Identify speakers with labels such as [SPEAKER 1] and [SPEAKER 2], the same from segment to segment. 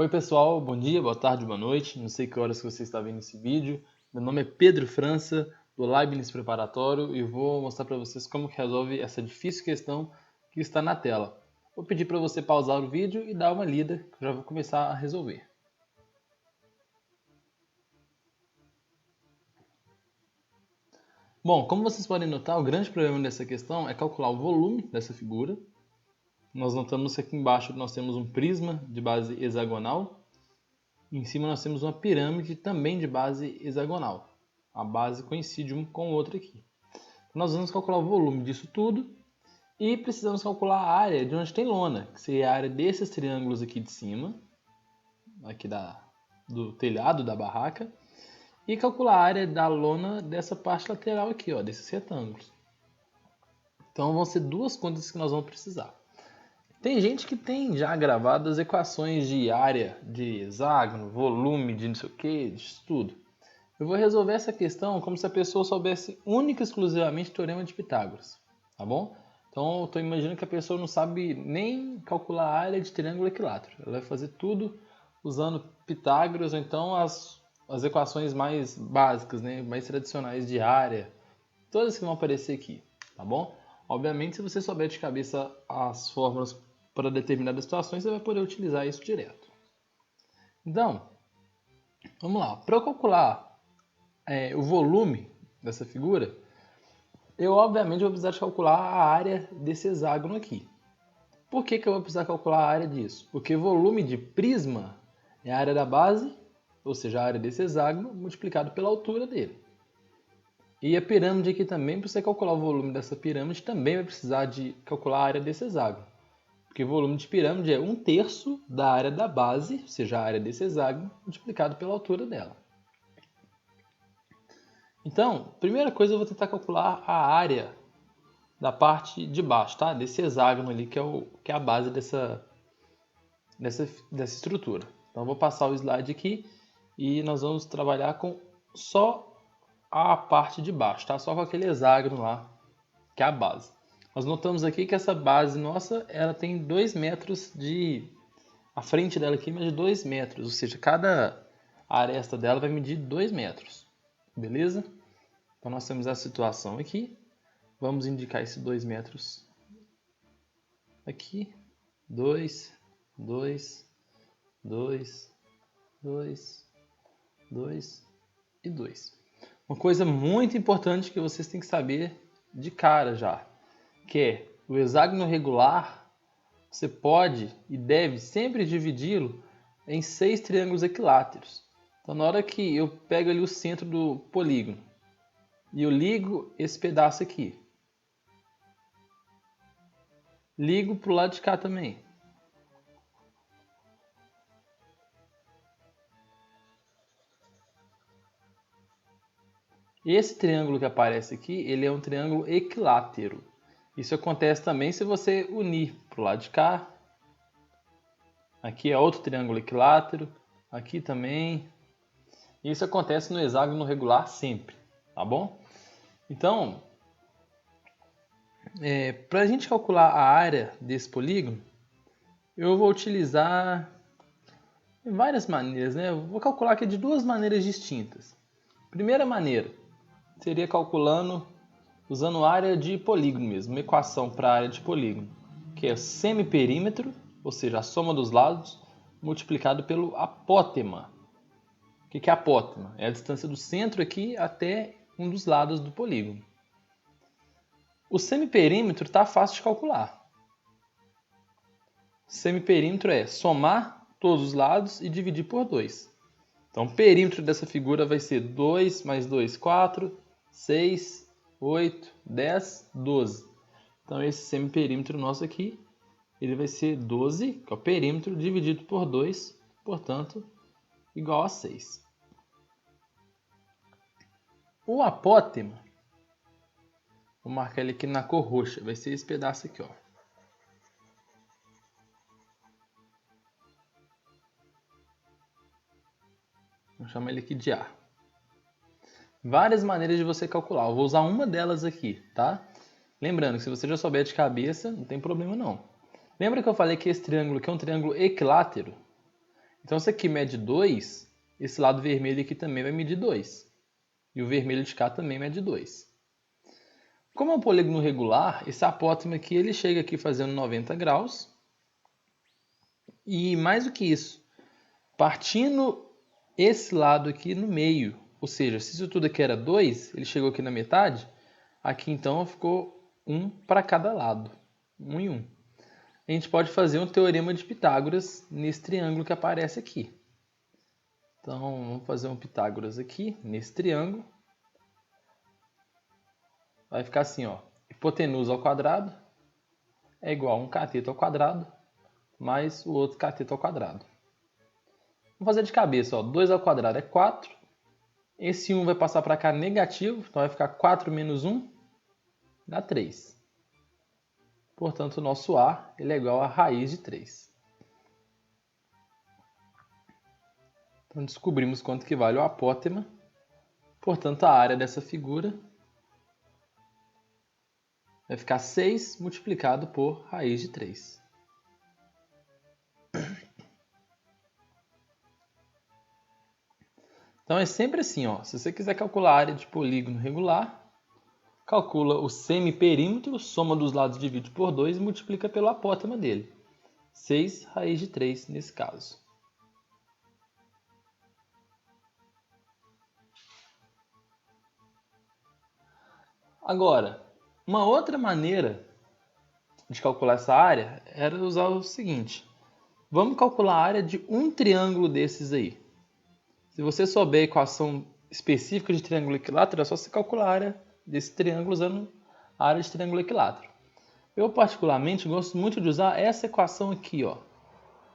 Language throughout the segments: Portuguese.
[SPEAKER 1] Oi pessoal, bom dia, boa tarde, boa noite. Não sei que horas que você está vendo esse vídeo. Meu nome é Pedro França, do Leibniz Preparatório, e vou mostrar para vocês como que resolve essa difícil questão que está na tela. Vou pedir para você pausar o vídeo e dar uma lida, que eu já vou começar a resolver. Bom, como vocês podem notar, o grande problema dessa questão é calcular o volume dessa figura. Nós notamos que aqui embaixo nós temos um prisma de base hexagonal. Em cima nós temos uma pirâmide também de base hexagonal. A base coincide um com o outro aqui. Nós vamos calcular o volume disso tudo e precisamos calcular a área de onde tem lona, que seria a área desses triângulos aqui de cima, aqui do telhado da barraca, e calcular a área da lona dessa parte lateral aqui, ó, desses retângulos. Então vão ser duas contas que nós vamos precisar. Tem gente que tem já gravadas equações de área de hexágono, volume de não sei o que, disso tudo. Eu vou resolver essa questão como se a pessoa soubesse única e exclusivamente o Teorema de Pitágoras, tá bom? Então eu estou imaginando que a pessoa não sabe nem calcular a área de triângulo equilátero. Ela vai fazer tudo usando Pitágoras ou então as equações mais básicas, né? Mais tradicionais de área. Todas que vão aparecer aqui, tá bom? Obviamente, se você souber de cabeça as fórmulas para determinadas situações, você vai poder utilizar isso direto. Então, vamos lá. Para eu calcular o volume dessa figura, eu obviamente vou precisar de calcular a área desse hexágono aqui. Por que eu vou precisar calcular a área disso? Porque volume de prisma é a área da base, ou seja, a área desse hexágono, multiplicado pela altura dele. E a pirâmide aqui também, para você calcular o volume dessa pirâmide, também vai precisar de calcular a área desse hexágono. Porque o volume de pirâmide é 1/3 da área da base, ou seja, a área desse hexágono, multiplicado pela altura dela. Então, primeira coisa eu vou tentar calcular a área da parte de baixo, tá? Desse hexágono ali, que é a base dessa estrutura. Então, eu vou passar o slide aqui e nós vamos trabalhar com só a parte de baixo, tá? Só com aquele hexágono lá, que é a base. Nós notamos aqui que essa base nossa, ela tem 2 metros de... A frente dela aqui mede 2 metros, ou seja, cada aresta dela vai medir 2 metros, beleza? Então nós temos a situação aqui. Vamos indicar esses 2 metros aqui. 2, 2, 2, 2, 2 e 2. Uma coisa muito importante que vocês têm que saber de cara já, que é o hexágono regular, você pode e deve sempre dividi-lo em 6 triângulos equiláteros. Então na hora que eu pego ali o centro do polígono e eu ligo esse pedaço aqui, ligo para o lado de cá também. Esse triângulo que aparece aqui, ele é um triângulo equilátero. Isso acontece também se você unir para o lado de cá. Aqui é outro triângulo equilátero. Aqui também. Isso acontece no hexágono regular sempre, tá bom? Então, para a gente calcular a área desse polígono, eu vou utilizar várias maneiras, né? Eu vou calcular aqui de duas maneiras distintas. Primeira maneira seria calculando usando área de polígono mesmo, uma equação para a área de polígono, que é semiperímetro, ou seja, a soma dos lados, multiplicado pelo apótema. O que é apótema? É a distância do centro aqui até um dos lados do polígono. O semiperímetro está fácil de calcular. Semiperímetro é somar todos os lados e dividir por 2. Então, o perímetro dessa figura vai ser 2 mais 2, 4, 6, 8, 10, 12. Então, esse semiperímetro nosso aqui, ele vai ser 12, que é o perímetro, dividido por 2, portanto, igual a 6. O apótema, vou marcar ele aqui na cor roxa, vai ser esse pedaço aqui, ó. Vamos chamar ele aqui de A. Várias maneiras de você calcular. Eu vou usar uma delas aqui, tá? Lembrando que se você já souber de cabeça, não tem problema não. Lembra que eu falei que esse triângulo aqui é um triângulo equilátero? Então, se aqui mede 2, esse lado vermelho aqui também vai medir 2. E o vermelho de cá também mede 2. Como é um polígono regular, esse apótema aqui ele chega aqui fazendo 90 graus. E mais do que isso, partindo esse lado aqui no meio, ou seja, se isso tudo aqui era 2, ele chegou aqui na metade, aqui então ficou 1 para cada lado, 1 e 1. A gente pode fazer um teorema de Pitágoras nesse triângulo que aparece aqui. Então, vamos fazer um Pitágoras aqui, nesse triângulo. Vai ficar assim, ó, hipotenusa ao quadrado é igual a um cateto ao quadrado mais o outro cateto ao quadrado. Vamos fazer de cabeça, ó, 2 ao quadrado é 4. Esse 1 vai passar para cá negativo, então vai ficar 4 menos 1, dá 3. Portanto, o nosso A ele é igual a raiz de 3. Então, descobrimos quanto que vale o apótema. Portanto, a área dessa figura vai ficar 6 multiplicado por raiz de 3. Então, é sempre assim, ó. Se você quiser calcular a área de polígono regular, calcula o semiperímetro, soma dos lados divide por 2 e multiplica pelo apótema dele. 6 raiz de 3 nesse caso. Agora, uma outra maneira de calcular essa área era usar o seguinte. Vamos calcular a área de um triângulo desses aí. Se você souber a equação específica de triângulo equilátero, é só você calcular a área desse triângulo usando a área de triângulo equilátero. Eu, particularmente, gosto muito de usar essa equação aqui, ó.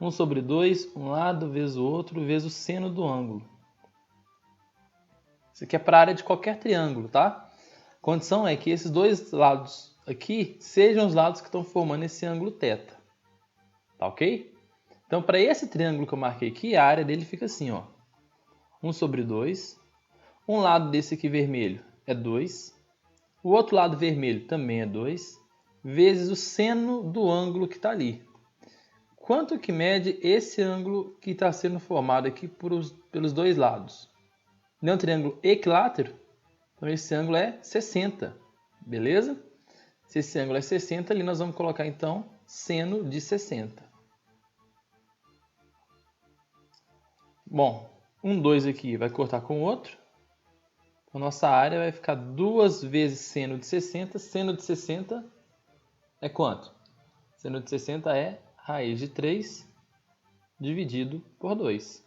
[SPEAKER 1] 1 sobre 2, um lado vezes o outro, vezes o seno do ângulo. Isso aqui é para a área de qualquer triângulo, tá? A condição é que esses dois lados aqui sejam os lados que estão formando esse ângulo θ. Tá ok? Então, para esse triângulo que eu marquei aqui, a área dele fica assim, ó. 1 sobre 2. Um lado desse aqui vermelho é 2. O outro lado vermelho também é 2. Vezes o seno do ângulo que está ali. Quanto que mede esse ângulo que está sendo formado aqui pelos dois lados? Não é um triângulo equilátero? Então esse ângulo é 60. Beleza? Se esse ângulo é 60, ali nós vamos colocar então seno de 60. Bom, 2 aqui vai cortar com o outro. Então, nossa área vai ficar 2 vezes seno de 60. Seno de 60 é quanto? Seno de 60 é raiz de 3 dividido por 2.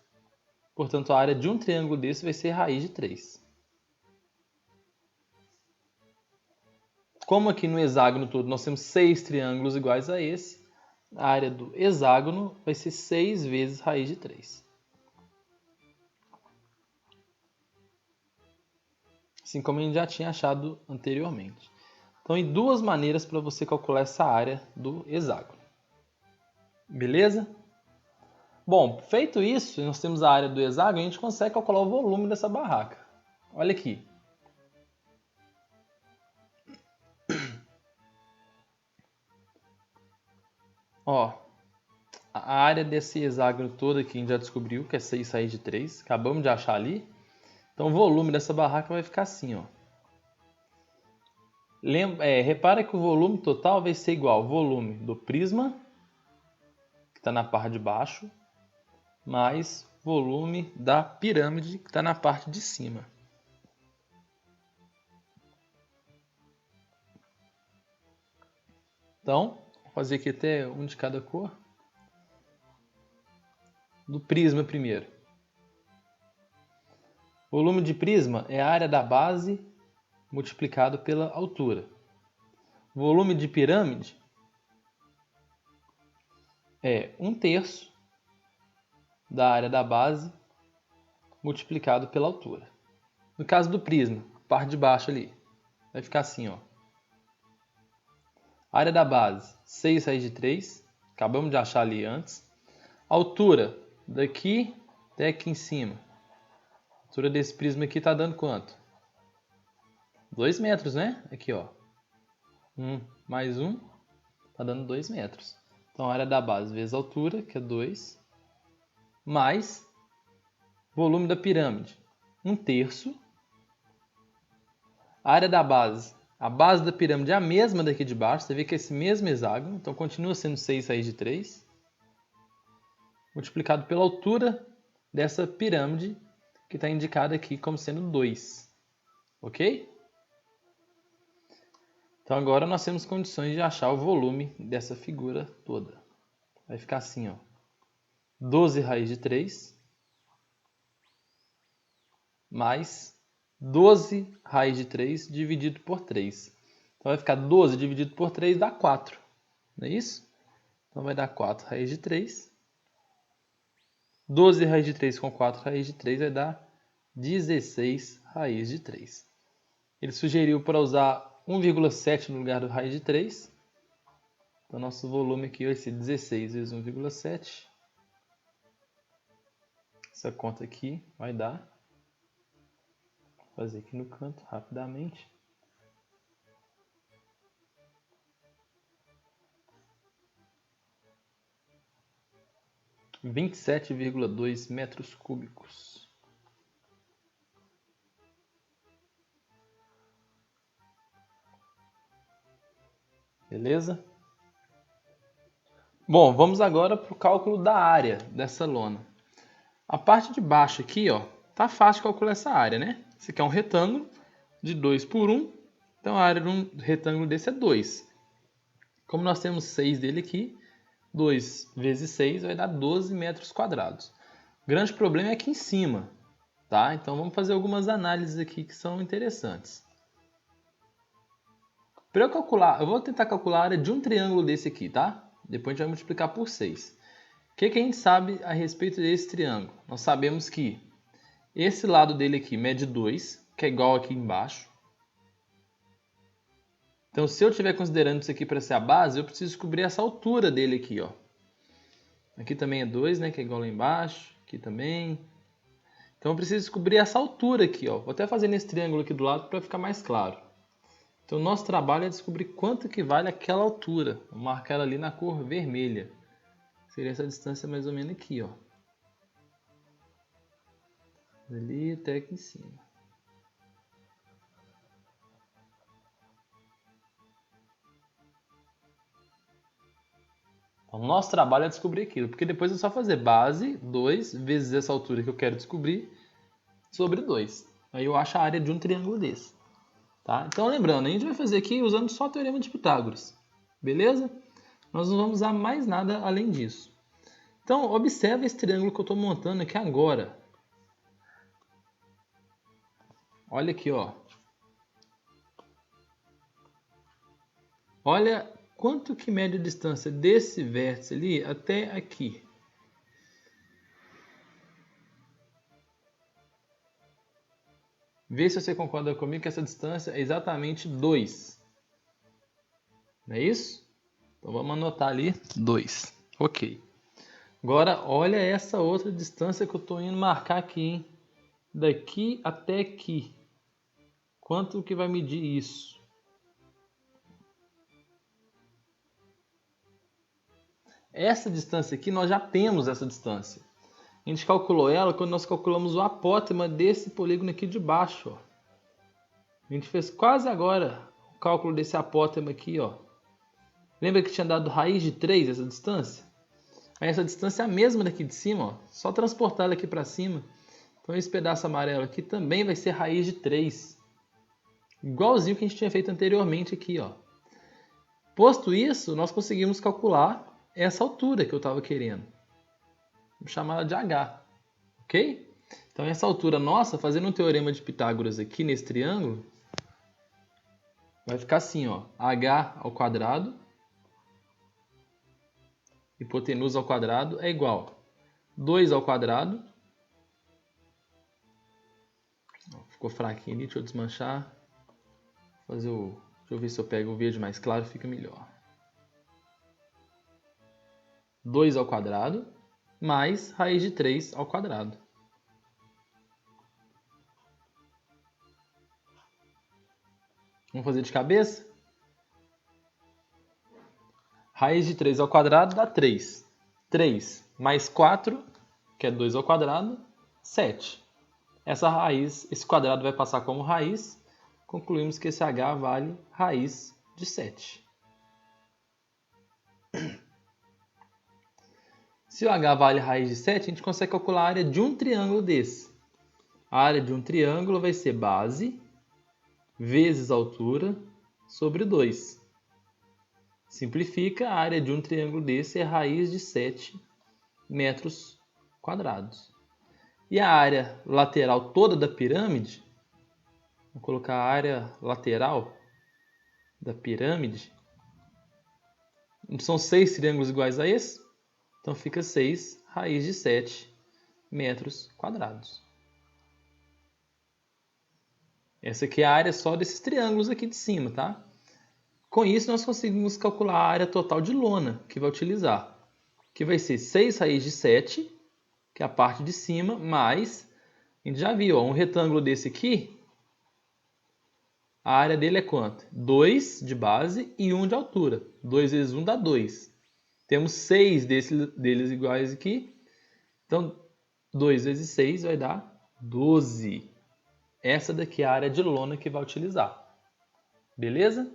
[SPEAKER 1] Portanto, a área de um triângulo desse vai ser raiz de 3. Como aqui no hexágono todo nós temos 6 triângulos iguais a esse, a área do hexágono vai ser 6 vezes raiz de 3. Assim como a gente já tinha achado anteriormente. Então, em duas maneiras para você calcular essa área do hexágono. Beleza? Bom, feito isso, nós temos a área do hexágono, a gente consegue calcular o volume dessa barraca. Olha aqui. Ó, a área desse hexágono todo aqui a gente já descobriu que é 6 raiz de 3. Acabamos de achar ali. Então o volume dessa barraca vai ficar assim, ó. Repara que o volume total vai ser igual ao volume do prisma, que está na parte de baixo, mais volume da pirâmide, que está na parte de cima. Então, vou fazer aqui até um de cada cor. Do prisma primeiro. Volume de prisma é a área da base multiplicado pela altura. Volume de pirâmide é 1/3 da área da base multiplicado pela altura. No caso do prisma, parte de baixo ali, vai ficar assim, ó. Área da base, 6 raiz de 3, acabamos de achar ali antes. Altura, daqui até aqui em cima. A altura desse prisma aqui está dando quanto? 2 metros, né? Aqui, ó. 1 mais 1, está dando 2 metros. Então, a área da base vezes a altura, que é 2, mais volume da pirâmide, 1/3. A área da base, a base da pirâmide é a mesma daqui de baixo, você vê que é esse mesmo hexágono, então continua sendo 6 raiz de 3, multiplicado pela altura dessa pirâmide, que está indicada aqui como sendo 2. Ok? Então agora nós temos condições de achar o volume dessa figura toda. Vai ficar assim, ó. 12 raiz de 3 mais 12 raiz de 3 dividido por 3. Então vai ficar 12 dividido por 3 dá 4. Não é isso? Então vai dar 4 raiz de 3. 12 raiz de 3 com 4 raiz de 3 vai dar 16 raiz de 3. Ele sugeriu para usar 1,7 no lugar do raiz de 3. Então nosso volume aqui vai ser 16 vezes 1,7. Essa conta aqui vai dar, vou fazer aqui no canto rapidamente, 27,2 metros cúbicos. Beleza? Bom, vamos agora para o cálculo da área dessa lona. A parte de baixo aqui, ó, tá fácil de calcular essa área, né? Esse aqui é um retângulo de 2 por 1, então a área de um retângulo desse é 2. Como nós temos 6 dele aqui, 2 vezes 6 vai dar 12 metros quadrados. O grande problema é aqui em cima, tá? Então vamos fazer algumas análises aqui que são interessantes. Para eu calcular, eu vou tentar calcular a área de um triângulo desse aqui, tá? Depois a gente vai multiplicar por 6. O que a gente sabe a respeito desse triângulo? Nós sabemos que esse lado dele aqui mede 2, que é igual aqui embaixo. Então, se eu estiver considerando isso aqui para ser a base, eu preciso descobrir essa altura dele aqui, ó. Aqui também é 2, né, que é igual lá embaixo. Aqui também. Então, eu preciso descobrir essa altura aqui, ó. Vou até fazer nesse triângulo aqui do lado para ficar mais claro. Então, o nosso trabalho é descobrir quanto que vale aquela altura. Vou marcar ela ali na cor vermelha. Seria essa distância mais ou menos aqui, ó. Ali até aqui em cima. Então, o nosso trabalho é descobrir aquilo, porque depois é só fazer base 2 vezes essa altura que eu quero descobrir sobre 2. Aí eu acho a área de um triângulo desse. Tá? Então, lembrando, a gente vai fazer aqui usando só o Teorema de Pitágoras. Beleza? Nós não vamos usar mais nada além disso. Então, observe esse triângulo que eu estou montando aqui agora. Olha aqui, ó. Olha quanto que mede a distância desse vértice ali até aqui. Vê se você concorda comigo que essa distância é exatamente 2. Não é isso? Então vamos anotar ali 2. Ok. Agora olha essa outra distância que eu estou indo marcar aqui, hein? Daqui até aqui. Quanto que vai medir isso? Essa distância aqui, nós já temos essa distância. A gente calculou ela quando nós calculamos o apótema desse polígono aqui de baixo. Ó. A gente fez quase agora o cálculo desse apótema aqui. Ó. Lembra que tinha dado raiz de 3 essa distância? Aí essa distância é a mesma daqui de cima. Ó. Só transportar ela aqui para cima. Então esse pedaço amarelo aqui também vai ser raiz de 3. Igualzinho que a gente tinha feito anteriormente aqui. Ó. Posto isso, nós conseguimos calcular essa altura que eu estava querendo. Vamos chamar ela de H. Ok? Então essa altura nossa, fazendo um teorema de Pitágoras aqui nesse triângulo, vai ficar assim, ó, H ao quadrado, hipotenusa ao quadrado, é igual 2 ao quadrado, ficou fraquinho ali, deixa eu desmanchar, deixa eu ver se eu pego o verde mais claro, fica melhor. 2 ao quadrado, mais raiz de 3 ao quadrado. Vamos fazer de cabeça? Raiz de 3 ao quadrado dá 3. 3 mais 4 que é 2 ao quadrado, 7. Esse quadrado vai passar como raiz. Concluímos que esse h vale raiz de 7. Se o h vale raiz de 7, a gente consegue calcular a área de um triângulo desse. A área de um triângulo vai ser base vezes altura sobre 2. Simplifica, a área de um triângulo desse é raiz de 7 metros quadrados. E a área lateral toda da pirâmide, vou colocar a área lateral da pirâmide, são 6 triângulos iguais a esse, então fica 6 raiz de 7 metros quadrados. Essa aqui é a área só desses triângulos aqui de cima, tá? Com isso, nós conseguimos calcular a área total de lona que vai utilizar, que vai ser 6 raiz de 7, que é a parte de cima, mais, a gente já viu, ó, um retângulo desse aqui, a área dele é quanto? 2 de base e 1 de altura. 2 vezes 1 dá 2. Temos 6 deles iguais aqui, então 2 vezes 6 vai dar 12. Essa daqui é a área de lona que vai utilizar. Beleza?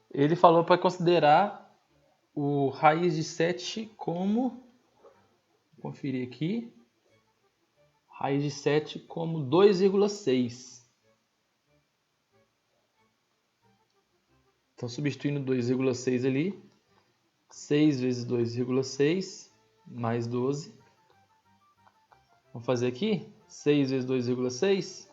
[SPEAKER 1] Ele falou para considerar o raiz de 7 como... Vou conferir aqui. Raiz de 7 como 2,6. Então, substituindo 2,6 ali. 6 vezes 2,6 mais 12. Vamos fazer aqui. 6 vezes 2,6...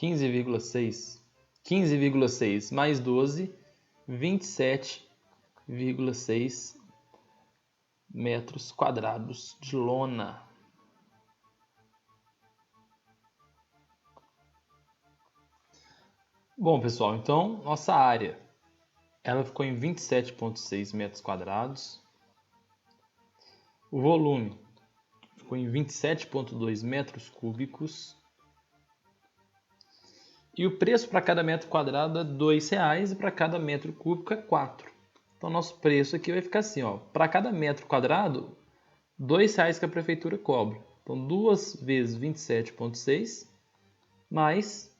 [SPEAKER 1] 15,6. 15,6 mais 12, 27,6 metros quadrados de lona. Bom, pessoal, então nossa área ela ficou em 27,6 metros quadrados. O volume ficou em 27,2 metros cúbicos. E o preço para cada metro quadrado é R$ 2,00 e para cada metro cúbico é 4. Então, nosso preço aqui vai ficar assim, ó. Para cada metro quadrado, R$ 2,00 que a prefeitura cobra. Então, 2 vezes 27,6 mais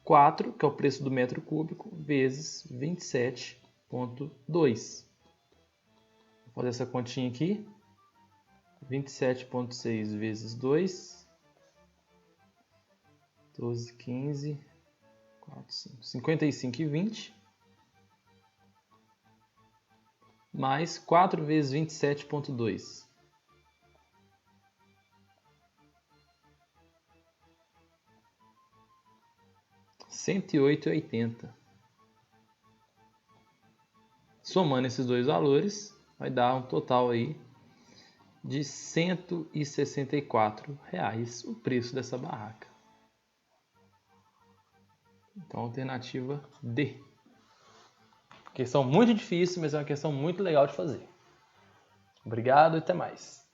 [SPEAKER 1] 4, que é o preço do metro cúbico, vezes 27,2. Vou fazer essa continha aqui. 27,6 vezes 2. 12, 15... 55,20 mais 4 vezes 27,2. 108,80. Somando esses dois valores, vai dar um total aí de R$ 164 o preço dessa barraca. Então, alternativa D. Questão muito difícil, mas é uma questão muito legal de fazer. Obrigado e até mais.